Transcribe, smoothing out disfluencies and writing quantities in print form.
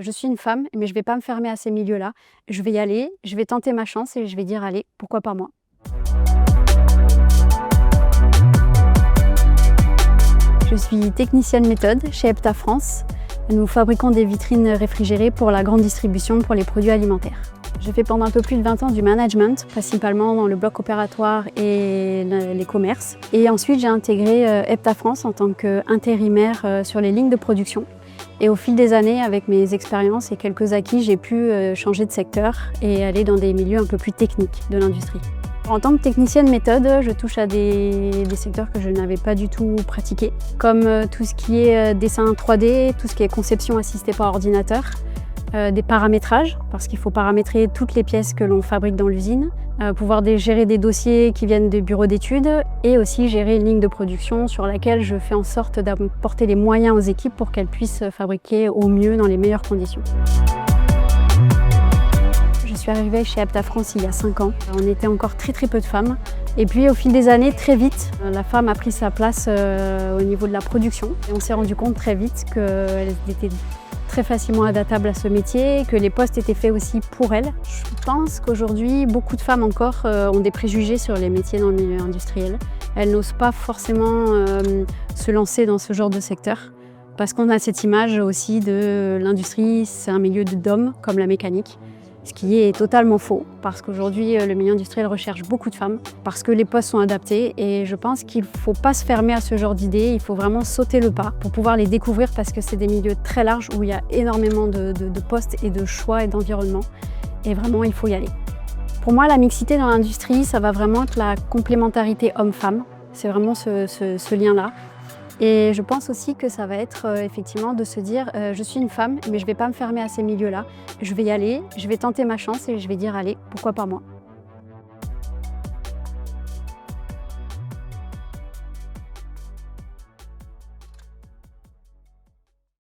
Je suis une femme, mais je ne vais pas me fermer à ces milieux-là. Je vais y aller, je vais tenter ma chance et je vais dire allez, pourquoi pas moi. Je suis technicienne méthode chez Epta France. Nous fabriquons des vitrines réfrigérées pour la grande distribution pour les produits alimentaires. J'ai fait pendant un peu plus de 20 ans du management, principalement dans le bloc opératoire et les commerces. Et ensuite, j'ai intégré Epta France en tant qu'intérimaire sur les lignes de production. Et au fil des années, avec mes expériences et quelques acquis, j'ai pu changer de secteur et aller dans des milieux un peu plus techniques de l'industrie. En tant que technicienne méthode, je touche à des secteurs que je n'avais pas du tout pratiqués, comme tout ce qui est dessin 3D, tout ce qui est conception assistée par ordinateur, des paramétrages, parce qu'il faut paramétrer toutes les pièces que l'on fabrique dans l'usine, pouvoir gérer des dossiers qui viennent des bureaux d'études et aussi gérer une ligne de production sur laquelle je fais en sorte d'apporter les moyens aux équipes pour qu'elles puissent fabriquer au mieux dans les meilleures conditions. Je suis arrivée chez Epta France il y a 5 ans. On était encore très peu de femmes. Et puis au fil des années, très vite, la femme a pris sa place au niveau de la production. Et on s'est rendu compte très vite qu'elle était très facilement adaptable à ce métier, que les postes étaient faits aussi pour elle. Je pense qu'aujourd'hui, beaucoup de femmes encore ont des préjugés sur les métiers dans le milieu industriel. Elles n'osent pas forcément se lancer dans ce genre de secteur parce qu'on a cette image aussi de l'industrie, c'est un milieu d'hommes comme la mécanique. Ce qui est totalement faux, parce qu'aujourd'hui, le milieu industriel recherche beaucoup de femmes, parce que les postes sont adaptés et je pense qu'il ne faut pas se fermer à ce genre d'idées, il faut vraiment sauter le pas pour pouvoir les découvrir parce que c'est des milieux très larges où il y a énormément de postes et de choix et d'environnement et vraiment, il faut y aller. Pour moi, la mixité dans l'industrie, ça va vraiment être la complémentarité homme-femme, c'est vraiment ce lien-là. Et je pense aussi que ça va être effectivement de se dire je suis une femme, mais je ne vais pas me fermer à ces milieux-là. Je vais y aller, je vais tenter ma chance et je vais dire allez, pourquoi pas moi.